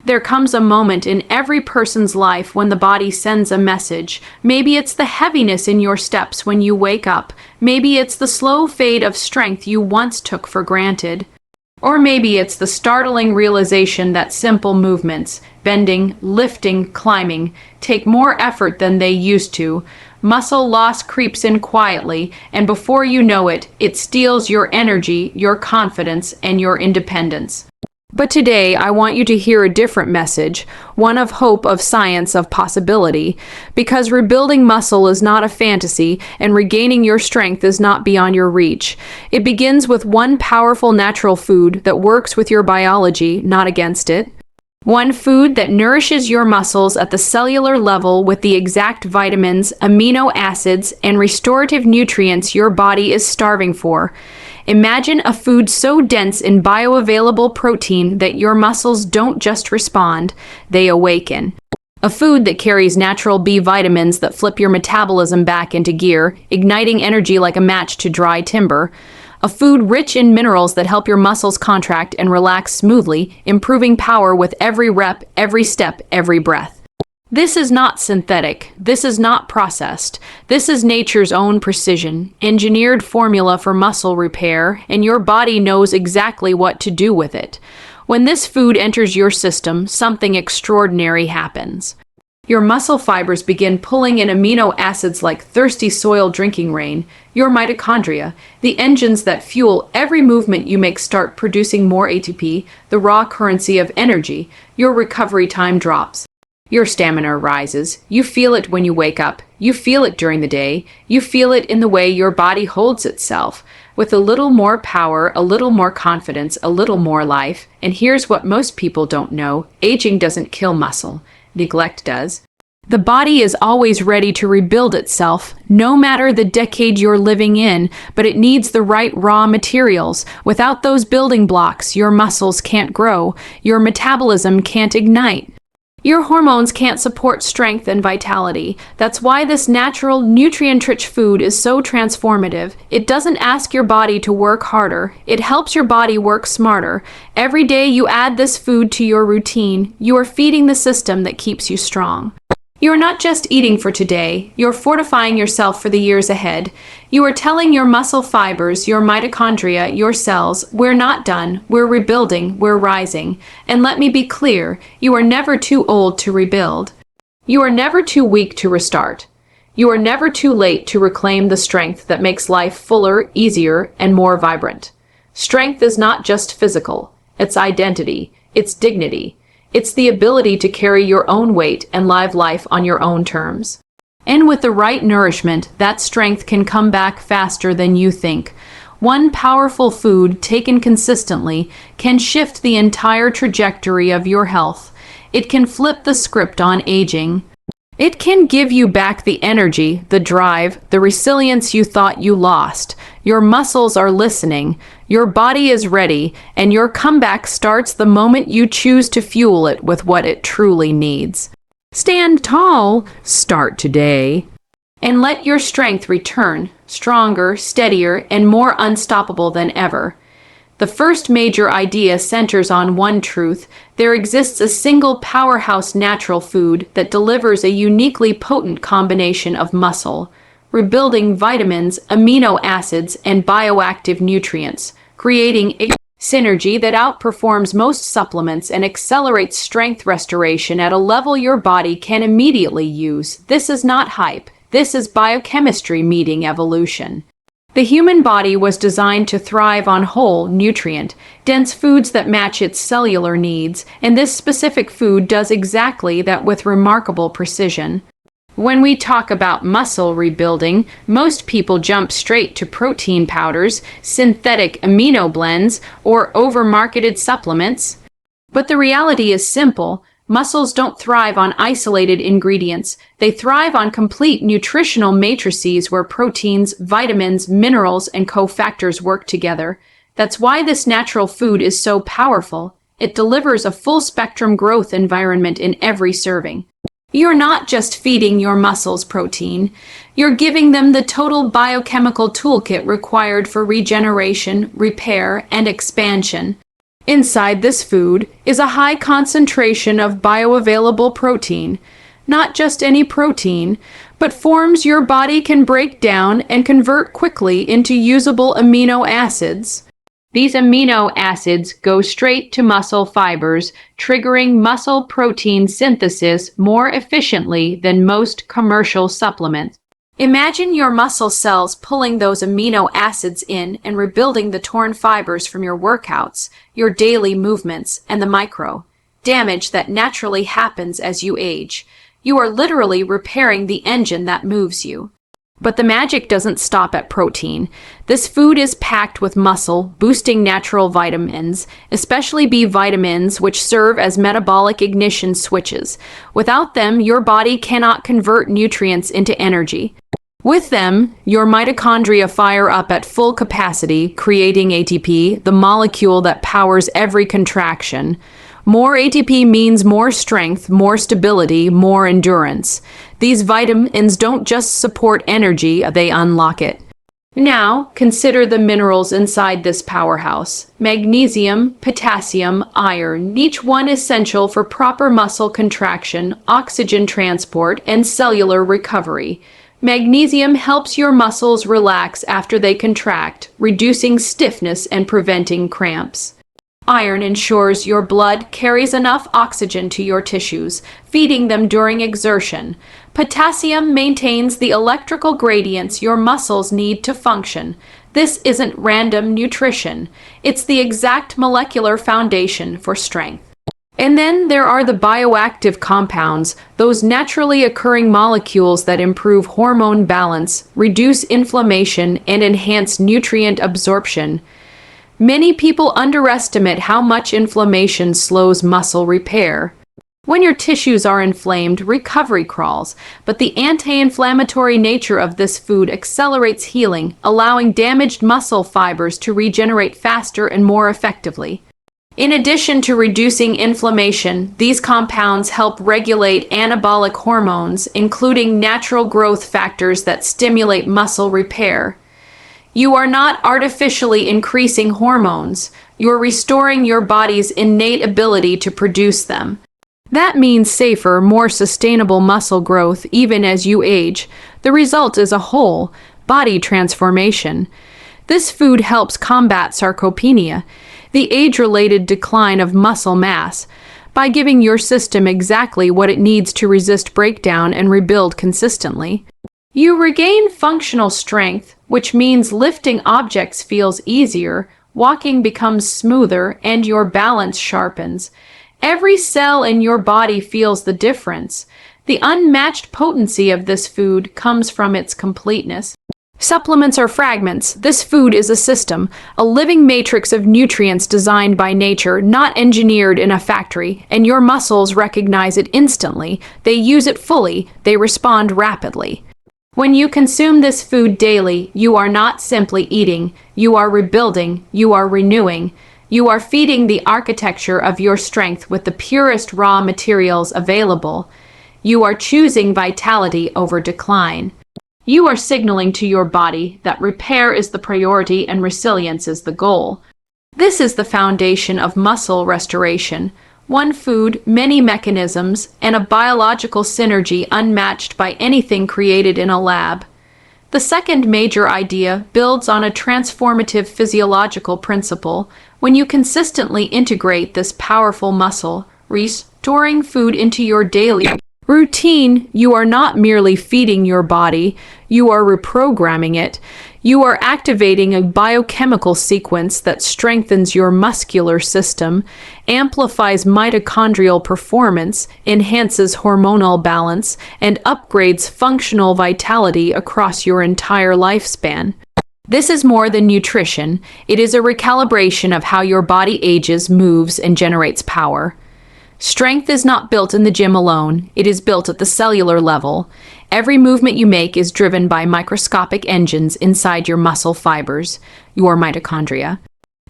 There comes a moment in every person's life when the body sends a message. Maybe it's the heaviness in your steps when you wake up. Maybe it's the slow fade of strength you once took for granted. Or maybe it's the startling realization that simple movements, bending, lifting, climbing, take more effort than they used to. Muscle loss creeps in quietly, and before you know it, it steals your energy, your confidence, and your independence. But today, I want you to hear a different message, one of hope, of science, of possibility, because rebuilding muscle is not a fantasy, and regaining your strength is not beyond your reach. It begins with one powerful natural food that works with your biology, not against it. One food that nourishes your muscles at the cellular level with the exact vitamins, amino acids, and restorative nutrients your body is starving for. Imagine a food so dense in bioavailable protein that your muscles don't just respond, they awaken. A food that carries natural B vitamins that flip your metabolism back into gear, igniting energy like a match to dry timber. A food rich in minerals that help your muscles contract and relax smoothly, improving power with every rep, every step, every breath. This is not synthetic. This is not processed. This is nature's own precision, engineered formula for muscle repair, and your body knows exactly what to do with it. When this food enters your system, something extraordinary happens. Your muscle fibers begin pulling in amino acids like thirsty soil drinking rain. Your mitochondria, the engines that fuel every movement you make, start producing more ATP, the raw currency of energy. Your recovery time drops. Your stamina rises. You feel it when you wake up. You feel it during the day. You feel it in the way your body holds itself. With a little more power, a little more confidence, a little more life. And here's what most people don't know. Aging doesn't kill muscle. Neglect does. The body is always ready to rebuild itself, no matter the decade you're living in, but it needs the right raw materials. Without those building blocks, your muscles can't grow. Your metabolism can't ignite. Your hormones can't support strength and vitality. That's why this natural, nutrient-rich food is so transformative. It doesn't ask your body to work harder. It helps your body work smarter. Every day you add this food to your routine, you are feeding the system that keeps you strong. You are not just eating for today, you're fortifying yourself for the years ahead. You are telling your muscle fibers, your mitochondria, your cells, we're not done, we're rebuilding, we're rising. And let me be clear, you are never too old to rebuild. You are never too weak to restart. You are never too late to reclaim the strength that makes life fuller, easier, and more vibrant. Strength is not just physical, it's identity, it's dignity. It's the ability to carry your own weight and live life on your own terms. And with the right nourishment, that strength can come back faster than you think. One powerful food, taken consistently, can shift the entire trajectory of your health. It can flip the script on aging. It can give you back the energy, the drive, the resilience you thought you lost. Your muscles are listening, your body is ready, and your comeback starts the moment you choose to fuel it with what it truly needs. Stand tall, start today, and let your strength return, stronger, steadier, and more unstoppable than ever. The first major idea centers on one truth. There exists a single powerhouse natural food that delivers a uniquely potent combination of muscle, rebuilding vitamins, amino acids, and bioactive nutrients, creating a synergy that outperforms most supplements and accelerates strength restoration at a level your body can immediately use. This is not hype. This is biochemistry meeting evolution. The human body was designed to thrive on whole, nutrient-dense foods that match its cellular needs, and this specific food does exactly that with remarkable precision. When we talk about muscle rebuilding, most people jump straight to protein powders, synthetic amino blends, or over-marketed supplements. But the reality is simple. Muscles don't thrive on isolated ingredients. They thrive on complete nutritional matrices where proteins, vitamins, minerals, and cofactors work together. That's why this natural food is so powerful. It delivers a full-spectrum growth environment in every serving. You're not just feeding your muscles protein. You're giving them the total biochemical toolkit required for regeneration, repair, and expansion. Inside this food is a high concentration of bioavailable protein, not just any protein, but forms your body can break down and convert quickly into usable amino acids. These amino acids go straight to muscle fibers, triggering muscle protein synthesis more efficiently than most commercial supplements. Imagine your muscle cells pulling those amino acids in and rebuilding the torn fibers from your workouts, your daily movements, and the micro damage that naturally happens as you age. You are literally repairing the engine that moves you. But the magic doesn't stop at protein. This food is packed with muscle, boosting natural vitamins, especially B vitamins, which serve as metabolic ignition switches. Without them, your body cannot convert nutrients into energy. With them, your mitochondria fire up at full capacity, creating ATP, the molecule that powers every contraction. More ATP means more strength, more stability, more endurance. These vitamins don't just support energy, they unlock it. Now, consider the minerals inside this powerhouse. Magnesium, potassium, iron, each one essential for proper muscle contraction, oxygen transport, and cellular recovery. Magnesium helps your muscles relax after they contract, reducing stiffness and preventing cramps. Iron ensures your blood carries enough oxygen to your tissues, feeding them during exertion. Potassium maintains the electrical gradients your muscles need to function. This isn't random nutrition. It's the exact molecular foundation for strength. And then there are the bioactive compounds, those naturally occurring molecules that improve hormone balance, reduce inflammation, and enhance nutrient absorption. Many people underestimate how much inflammation slows muscle repair. When your tissues are inflamed, recovery crawls, but the anti-inflammatory nature of this food accelerates healing, allowing damaged muscle fibers to regenerate faster and more effectively. In addition to reducing inflammation, these compounds help regulate anabolic hormones, including natural growth factors that stimulate muscle repair. You are not artificially increasing hormones. You're restoring your body's innate ability to produce them. That means safer, more sustainable muscle growth even as you age. The result is a whole body transformation. This food helps combat sarcopenia, the age-related decline of muscle mass, by giving your system exactly what it needs to resist breakdown and rebuild consistently. You regain functional strength, which means lifting objects feels easier, walking becomes smoother, and your balance sharpens. Every cell in your body feels the difference. The unmatched potency of this food comes from its completeness. Supplements are fragments. This food is a system, a living matrix of nutrients designed by nature, not engineered in a factory, and your muscles recognize it instantly. They use it fully. They respond rapidly. When you consume this food daily, you are not simply eating, you are rebuilding, you are renewing, you are feeding the architecture of your strength with the purest raw materials available. You are choosing vitality over decline. You are signaling to your body that repair is the priority and resilience is the goal. This is the foundation of muscle restoration. One food, many mechanisms, and a biological synergy unmatched by anything created in a lab. The second major idea builds on a transformative physiological principle. When you consistently integrate this powerful muscle, restoring food into your daily routine, you are not merely feeding your body, you are reprogramming it. You are activating a biochemical sequence that strengthens your muscular system, amplifies mitochondrial performance, enhances hormonal balance, and upgrades functional vitality across your entire lifespan. This is more than nutrition. It is a recalibration of how your body ages, moves, and generates power. Strength is not built in the gym alone. It is built at the cellular level. Every movement you make is driven by microscopic engines inside your muscle fibers, your mitochondria.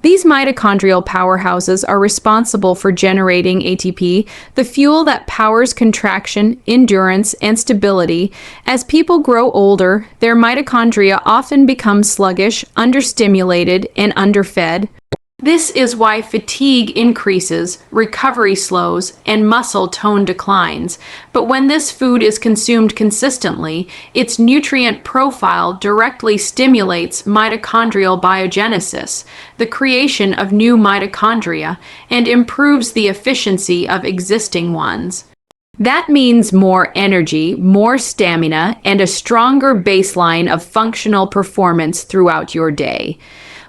These mitochondrial powerhouses are responsible for generating ATP, the fuel that powers contraction, endurance, and stability. As people grow older, their mitochondria often become sluggish, understimulated, and underfed. This is why fatigue increases, recovery slows, and muscle tone declines. But when this food is consumed consistently, its nutrient profile directly stimulates mitochondrial biogenesis, the creation of new mitochondria, and improves the efficiency of existing ones. That means more energy, more stamina, and a stronger baseline of functional performance throughout your day.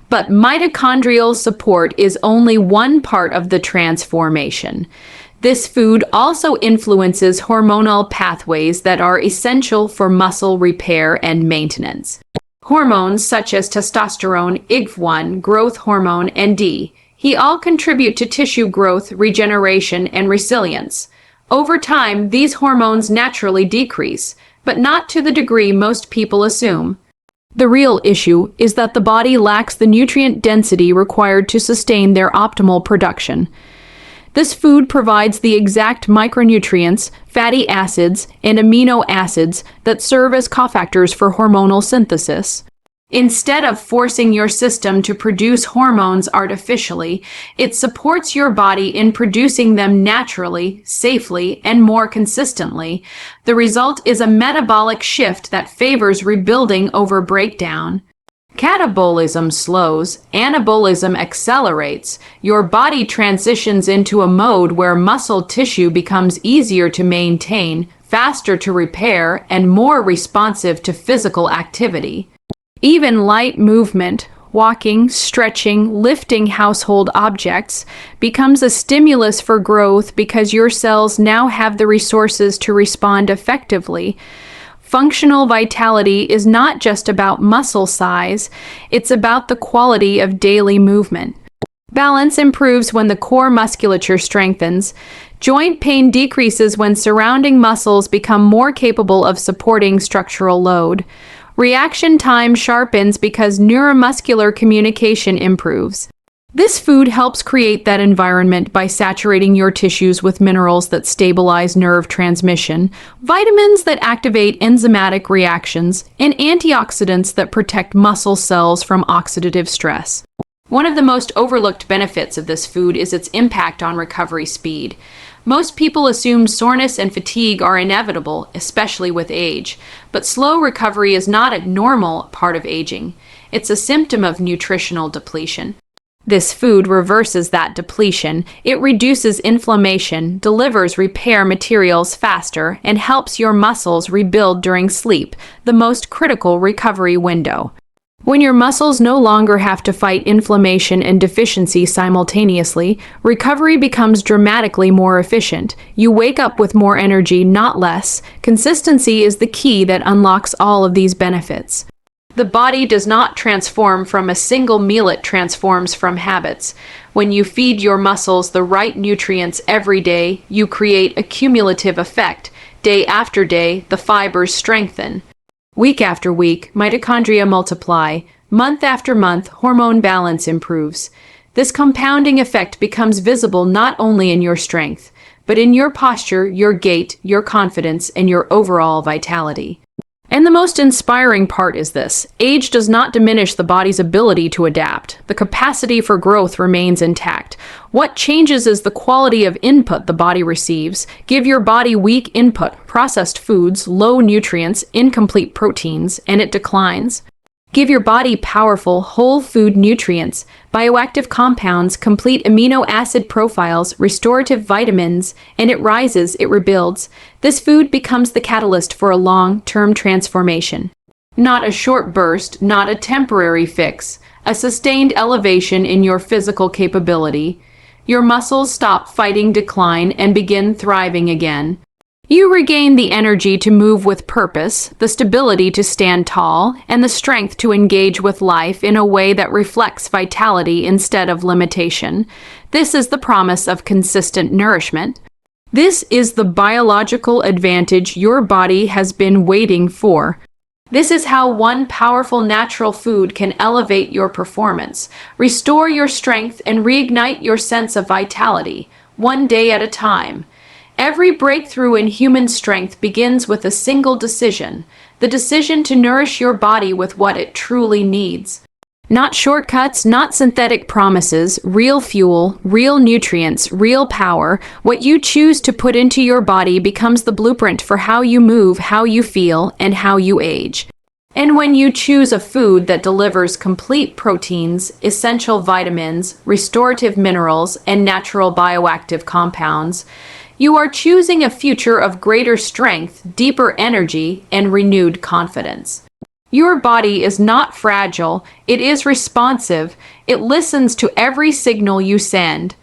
But mitochondrial support is only one part of the transformation. This food also influences hormonal pathways that are essential for muscle repair and maintenance. Hormones such as testosterone, IGF-1, growth hormone, and DHE all contribute to tissue growth, regeneration, and resilience. Over time, these hormones naturally decrease, but not to the degree most people assume. The real issue is that the body lacks the nutrient density required to sustain their optimal production. This food provides the exact micronutrients, fatty acids, and amino acids that serve as cofactors for hormonal synthesis. Instead of forcing your system to produce hormones artificially, it supports your body in producing them naturally, safely, and more consistently. The result is a metabolic shift that favors rebuilding over breakdown. Catabolism slows, anabolism accelerates. Your body transitions into a mode where muscle tissue becomes easier to maintain, faster to repair, and more responsive to physical activity. Even light movement, walking, stretching, lifting household objects, becomes a stimulus for growth because your cells now have the resources to respond effectively. Functional vitality is not just about muscle size, it's about the quality of daily movement. Balance improves when the core musculature strengthens. Joint pain decreases when surrounding muscles become more capable of supporting structural load. Reaction time sharpens because neuromuscular communication improves. This food helps create that environment by saturating your tissues with minerals that stabilize nerve transmission, vitamins that activate enzymatic reactions, and antioxidants that protect muscle cells from oxidative stress. One of the most overlooked benefits of this food is its impact on recovery speed. Most people assume soreness and fatigue are inevitable, especially with age, but slow recovery is not a normal part of aging. It's a symptom of nutritional depletion. This food reverses that depletion. It reduces inflammation, delivers repair materials faster, and helps your muscles rebuild during sleep, the most critical recovery window. When your muscles no longer have to fight inflammation and deficiency simultaneously, recovery becomes dramatically more efficient. You wake up with more energy, not less. Consistency is the key that unlocks all of these benefits. The body does not transform from a single meal, it transforms from habits. When you feed your muscles the right nutrients every day, you create a cumulative effect. Day after day, the fibers strengthen. Week after week, mitochondria multiply. Month after month, hormone balance improves. This compounding effect becomes visible not only in your strength, but in your posture, your gait, your confidence, and your overall vitality. And the most inspiring part is this: age does not diminish the body's ability to adapt. The capacity for growth remains intact. What changes is the quality of input the body receives. Give your body weak input, processed foods, low nutrients, incomplete proteins, and it declines. Give your body powerful, whole food nutrients, bioactive compounds, complete amino acid profiles, restorative vitamins, and it rises, it rebuilds. This food becomes the catalyst for a long-term transformation. Not a short burst, not a temporary fix, a sustained elevation in your physical capability. Your muscles stop fighting decline and begin thriving again. You regain the energy to move with purpose, the stability to stand tall, and the strength to engage with life in a way that reflects vitality instead of limitation. This is the promise of consistent nourishment. This is the biological advantage your body has been waiting for. This is how one powerful natural food can elevate your performance, restore your strength, and reignite your sense of vitality, one day at a time. Every breakthrough in human strength begins with a single decision, the decision to nourish your body with what it truly needs. Not shortcuts, not synthetic promises, real fuel, real nutrients, real power. What you choose to put into your body becomes the blueprint for how you move, how you feel, and how you age. And when you choose a food that delivers complete proteins, essential vitamins, restorative minerals, and natural bioactive compounds, you are choosing a future of greater strength, deeper energy, and renewed confidence. Your body is not fragile, it is responsive. It listens to every signal you send.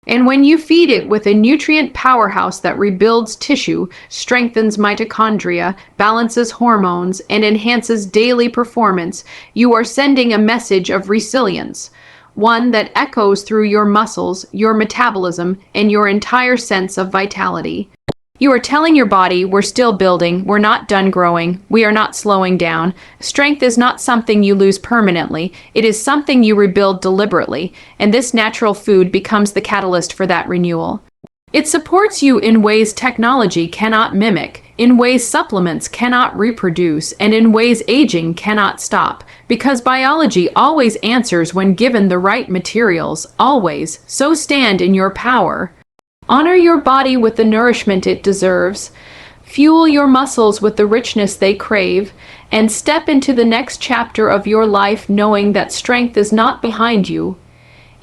And when you feed it with a nutrient powerhouse that rebuilds tissue, strengthens mitochondria, balances hormones, and enhances daily performance, you are sending a message of resilience, one that echoes through your muscles, your metabolism, and your entire sense of vitality. You are telling your body, we're still building, we're not done growing, we are not slowing down. Strength is not something you lose permanently, it is something you rebuild deliberately, and this natural food becomes the catalyst for that renewal. It supports you in ways technology cannot mimic, in ways supplements cannot reproduce, and in ways aging cannot stop, because biology always answers when given the right materials, always, so stand in your power. Honor your body with the nourishment it deserves, fuel your muscles with the richness they crave, and step into the next chapter of your life knowing that strength is not behind you,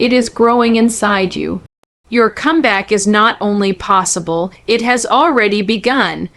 it is growing inside you. Your comeback is not only possible, it has already begun.